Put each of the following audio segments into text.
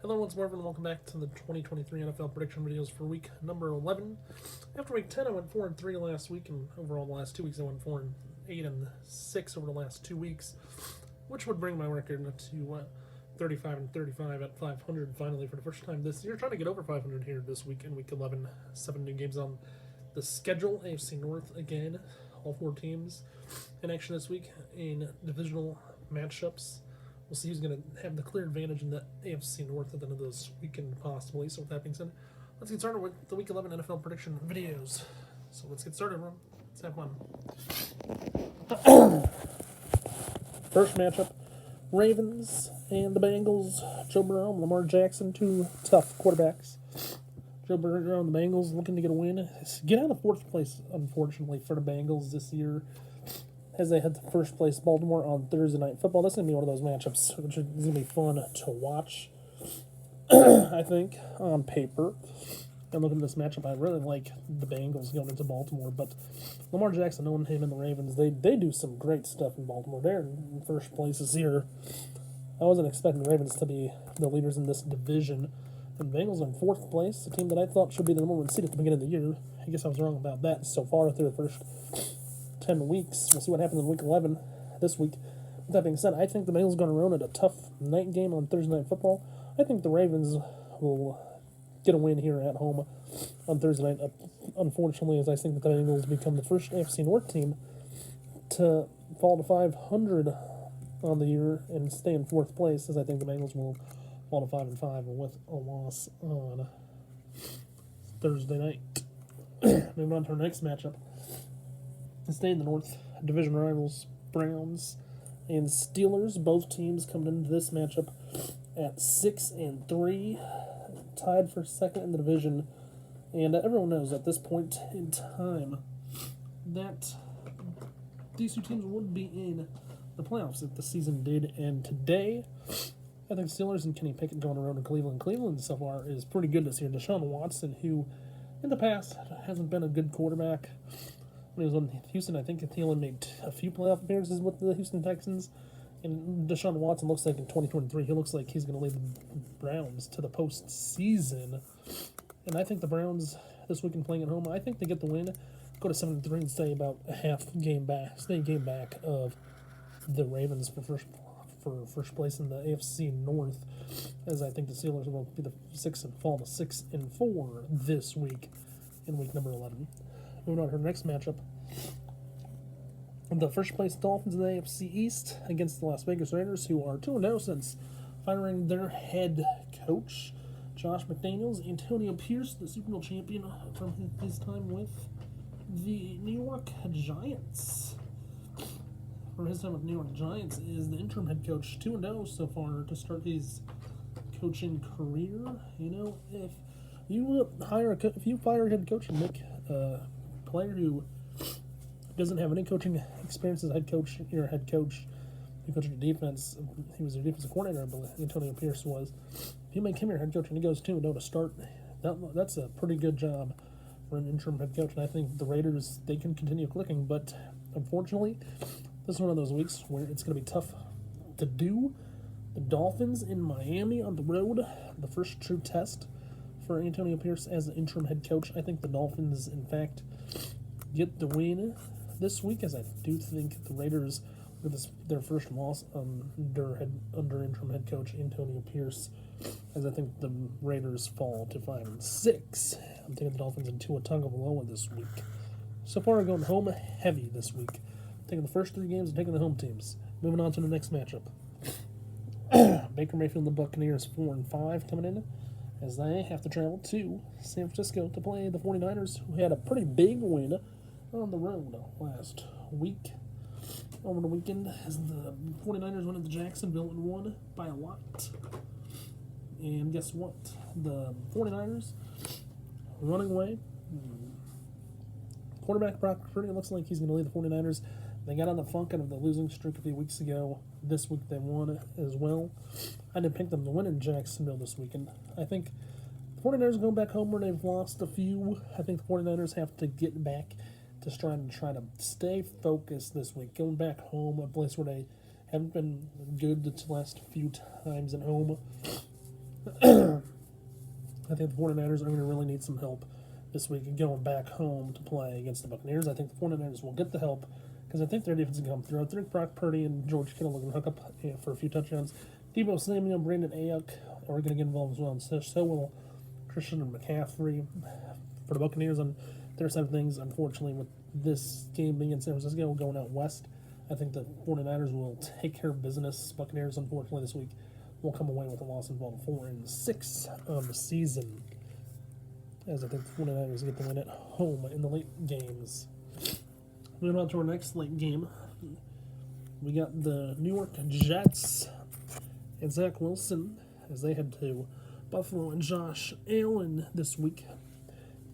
Hello, it's Marvin, and welcome back to the 2023 NFL prediction videos for week number 11. After week 10, I went 4-3 last week, and overall the last 2 weeks I went 4-8 and 6 over the last 2 weeks, which would bring my record to 35-35 at 500 finally for the first time this year. Trying to get over 500 here this week in week 11. 7 new games on the schedule. AFC North again, all 4 teams in action this week in divisional matchups. We'll see who's going to have the clear advantage in the AFC North at the end of this weekend, possibly. So with that being said, let's get started with the Week 11 NFL prediction videos. So let's get started, everyone. Let's have fun. First matchup, Ravens and the Bengals. Joe Burrow and Lamar Jackson, 2 tough quarterbacks. Joe Burrow and the Bengals looking to get a win. Get out of 4th place, unfortunately, for the Bengals this year, as they head to first place Baltimore on Thursday Night Football. That's going to be one of those matchups which is going to be fun to watch, I think, on paper. And looking at this matchup, I really like the Bengals going into Baltimore. But Lamar Jackson, knowing him and the Ravens, they do some great stuff in Baltimore. They're in first place this year. I wasn't expecting the Ravens to be the leaders in this division. And Bengals in 4th place, a team that I thought should be the number 1 seed at the beginning of the year. I guess I was wrong about that so far through the first 10 weeks. We'll see what happens in week 11 this week. With that being said, I think the Bengals are going to run at a tough night game on Thursday Night Football. I think the Ravens will get a win here at home on Thursday night. Unfortunately, as I think that the Bengals become the first AFC North team to fall to 500 on the year and stay in 4th place, as I think the Bengals will fall to 5-5 with a loss on Thursday night. Moving on to our next matchup. Stay in the North, division rivals Browns and Steelers. Both teams coming into this matchup at 6-3, tied for second in the division. And everyone knows at this point in time that these 2 teams would be in the playoffs if the season did end today. I think Steelers and Kenny Pickett going around in Cleveland. Cleveland so far is pretty good this year. Deshaun Watson, who in the past hasn't been a good quarterback. When he was on Houston, I think he only made a few playoff appearances with the Houston Texans. And Deshaun Watson looks like in 2023, he looks like he's going to lead the Browns to the postseason. And I think the Browns this weekend playing at home, I think they get the win, go to 7-3 and stay about a game back of the Ravens for first place in the AFC North, as I think the Steelers will be the fall to 6-4 this week in week number 11. Moving on to our next matchup. The first place Dolphins in the AFC East against the Las Vegas Raiders, who are 2-0 since firing their head coach, Josh McDaniels. Antonio Pierce, the Super Bowl champion from his time with the New York Giants. For his time with New York Giants, is the interim head coach, 2-0 so far to start his coaching career. You know, if you fire a head coach and make a player who doesn't have any coaching experience as a head coach, you're a head coach, you coach your defense, he was your defensive coordinator, I believe, Antonio Pierce was. If you make him your head coach and he goes 2-0 to start, that's a pretty good job for an interim head coach, and I think the Raiders, they can continue clicking, but unfortunately, this is one of those weeks where it's going to be tough to do. The Dolphins in Miami on the road, the first true test for Antonio Pierce as an interim head coach. I think the Dolphins, in fact, get the win this week, as I do think the Raiders, with their first loss under interim head coach Antonio Pierce, as I think the Raiders fall to 5-6. I'm taking the Dolphins into a Tagovailoa this week. So far, I'm going home heavy this week. Taking the first 3 games and taking the home teams. Moving on to the next matchup. Baker Mayfield and the Buccaneers 4-5 coming in, as they have to travel to San Francisco to play the 49ers, who had a pretty big win on the road last week. Over the weekend, as the 49ers went into Jacksonville and won by a lot. And guess what? The 49ers running away. Quarterback Brock Purdy looks like he's going to lead the 49ers. They got on the funk out of the losing streak a few weeks ago. This week they won as well. I didn't pick them to win in Jacksonville this weekend. I think the 49ers are going back home where they've lost a few. I think the 49ers have to get back to try to stay focused this week. Going back home, a place where they haven't been good the last few times at home. I think the 49ers are going to really need some help this week going back home to play against the Buccaneers. I think the 49ers will get the help because I think their defense can come through. I think Brock Purdy and George Kittle are going to hook up for a few touchdowns. Debo Samuel, Brandon Ayuk are going to get involved as well. And so will Christian McCaffrey for the Buccaneers on their side of things. Unfortunately, with this game being in San Francisco going out west, I think the 49ers will take care of business. Buccaneers, unfortunately, this week will come away with a loss involving 4-6 on the season, as I think the 49ers get the win at home in the late games. Moving on to our next late game, we got the New York Jets and Zach Wilson as they head to Buffalo and Josh Allen this week,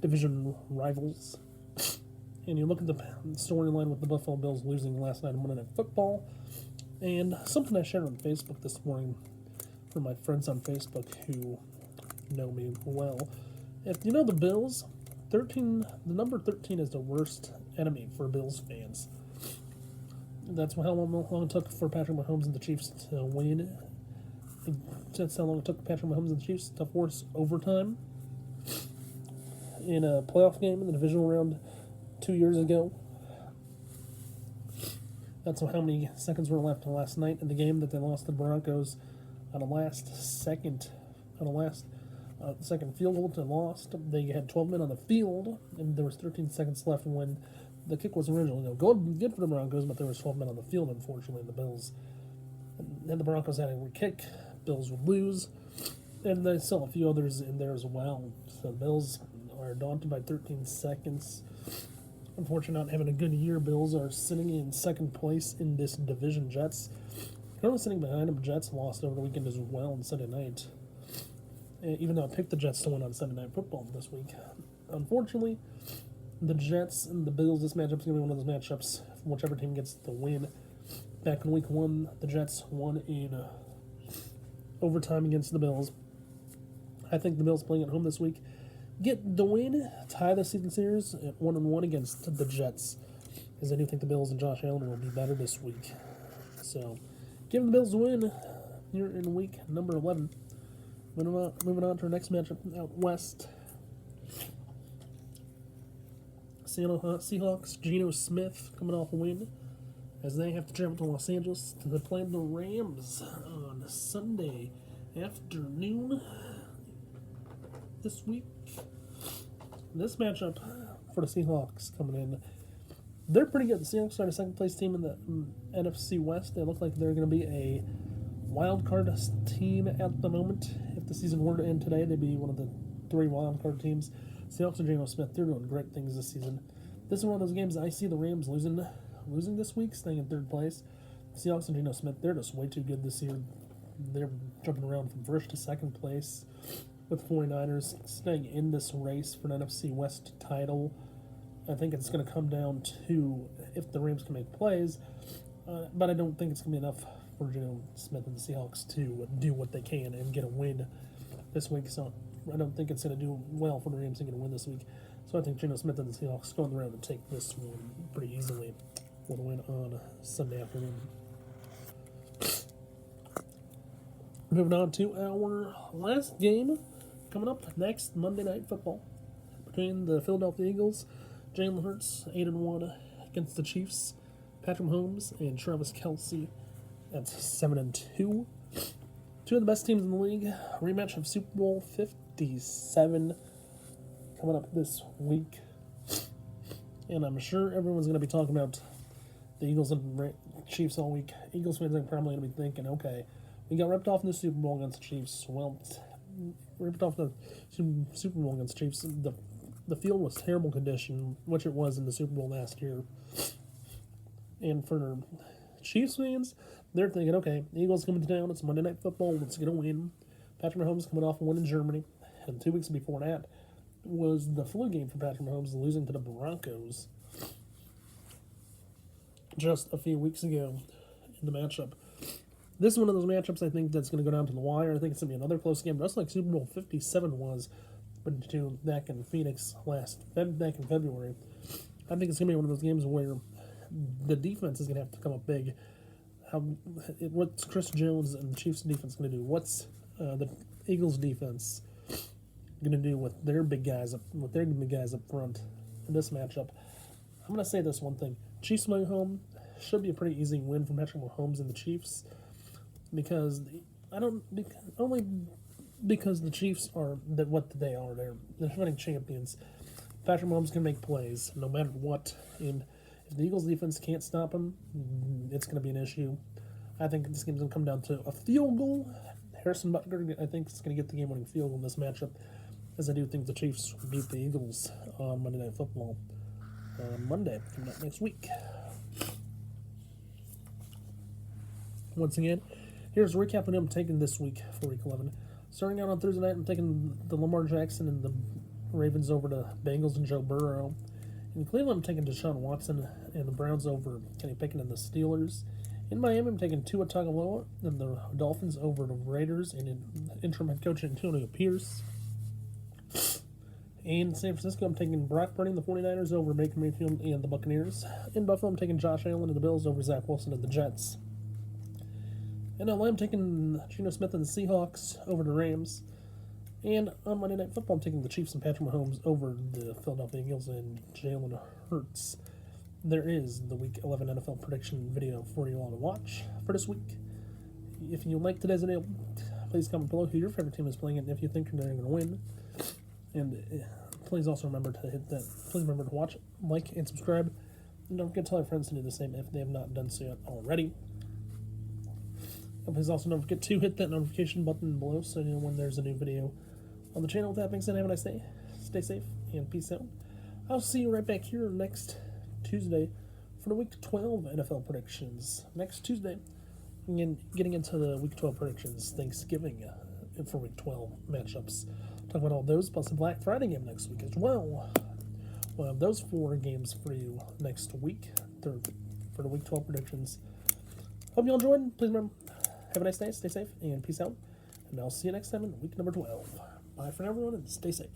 division rivals. And you look at the storyline with the Buffalo Bills losing last night on Monday Night Football, and something I shared on Facebook this morning for my friends on Facebook who know me well. If you know the Bills, the number 13 is the worst enemy for Bills fans. That's how long it took for Patrick Mahomes and the Chiefs to win. That's how long it took Patrick Mahomes and the Chiefs to force overtime in a playoff game in the divisional round 2 years ago. That's how many seconds were left last night in the game that they lost to the Broncos on a second field goal to lost. They had 12 men on the field, and there was 13 seconds left when the kick was originally good for the Broncos, but there was 12 men on the field, unfortunately, in the Bills. And the Broncos had a kick. Bills would lose, and they still a few others in there as well. So the Bills are daunted by 13 seconds. Unfortunately, not having a good year. Bills are sitting in second place in this division. Jets currently sitting behind them. Jets lost over the weekend as well on Sunday night. Even though I picked the Jets to win on Sunday Night Football this week. Unfortunately, the Jets and the Bills, this matchup's going to be one of those matchups, whichever team gets the win. Back in week 1, the Jets won in overtime against the Bills. I think the Bills playing at home this week get the win, tie the season series at 1-1 against the Jets, because I do think the Bills and Josh Allen will be better this week. So, giving the Bills a win here in week number 11. Moving on to our next matchup out west. Seahawks, Geno Smith coming off a win as they have to travel to Los Angeles to play the Rams on Sunday afternoon this week. This matchup for the Seahawks coming in, they're pretty good. The Seahawks are the second place team in the NFC West. They look like they're going to be a wild card team at the moment. If the season were to end today, they'd be one of the 3 wild card teams. Seahawks and Geno Smith, they're doing great things this season. This is one of those games I see the Rams losing this week, staying in third place. Seahawks and Geno Smith, they're just way too good this year. They're jumping around from first to second place with the 49ers staying in this race for an NFC West title. I think it's going to come down to if the Rams can make plays, but I don't think it's going to be enough for Geno Smith and the Seahawks to do what they can and get a win this week. So I don't think it's going to do well for the Rams to get a win this week. So I think Geno Smith and the Seahawks go on the road and take this one pretty easily with a win on Sunday afternoon. Moving on to our last game coming up next Monday Night Football between the Philadelphia Eagles, Jalen Hurts 8-1 against the Chiefs, Patrick Mahomes and Travis Kelce at 7-2. Two of the best teams in the league. Rematch of Super Bowl 57 coming up this week. And I'm sure everyone's going to be talking about the Eagles and Chiefs all week. Eagles fans are probably going to be thinking, okay, we got ripped off in the Super Bowl against the Chiefs. Well, ripped off the Super Bowl against the Chiefs. The field was terrible condition, which it was in the Super Bowl last year. And for Chiefs fans, they're thinking, okay, the Eagles coming to town. It's Monday Night Football. Let's get a win. Patrick Mahomes coming off a win in Germany. And 2 weeks before that was the flu game for Patrick Mahomes, losing to the Broncos just a few weeks ago in the matchup. This is one of those matchups I think that's going to go down to the wire. I think it's going to be another close game, just like Super Bowl 57 was back in Phoenix back in February. I think it's going to be one of those games where the defense is going to have to come up big. What's Chris Jones and the Chiefs defense going to do? What's the Eagles defense going to do with their big guys up front in this matchup. I'm going to say this one thing: Chiefs at home should be a pretty easy win for Patrick Mahomes and the Chiefs, because only because the Chiefs are what they are. They're the defending champions. Patrick Mahomes can make plays no matter what, and if the Eagles defense can't stop him, it's going to be an issue. I think this game's going to come down to a field goal. Harrison Butker, I think, is going to get the game-winning field goal in this matchup, as I do think the Chiefs beat the Eagles on Monday Night Football on Monday, coming up next week. Once again, here's a recap of I'm taking this week for Week 11. Starting out on Thursday night, I'm taking the Lamar Jackson and the Ravens over to Bengals and Joe Burrow. In Cleveland, I'm taking Deshaun Watson and the Browns over Kenny Pickett and the Steelers. In Miami, I'm taking Tua Tagovailoa and the Dolphins over the Raiders and interim head coach Antonio Pierce. In San Francisco, I'm taking Brock Purdy and the 49ers over Baker Mayfield and the Buccaneers. In Buffalo, I'm taking Josh Allen and the Bills over Zach Wilson and the Jets. In LA, I'm taking Geno Smith and the Seahawks over the Rams. And on Monday Night Football, I'm taking the Chiefs and Patrick Mahomes over the Philadelphia Eagles and Jalen Hurts. There is the Week 11 NFL prediction video for you all to watch for this week. If you like today's video, please comment below who your favorite team is playing and if you think they're going to win. And please also remember to hit that. Please remember to watch, like, and subscribe. And don't forget to tell your friends to do the same if they have not done so yet already. And please also don't forget to hit that notification button below so you know when there's a new video on the channel. With that being said, have a nice day. Stay safe and peace out. I'll see you right back here next Tuesday for the Week 12 NFL predictions. Next Tuesday, and getting into the Week 12 predictions, Thanksgiving for Week 12 matchups. Talk about all those, plus the Black Friday game next week as well. We'll have those 4 games for you next week for the Week 12 predictions. Hope you all enjoyed. Please remember, have a nice day, stay safe, and peace out. And I'll see you next time in week number 12. Bye for now, everyone, and stay safe.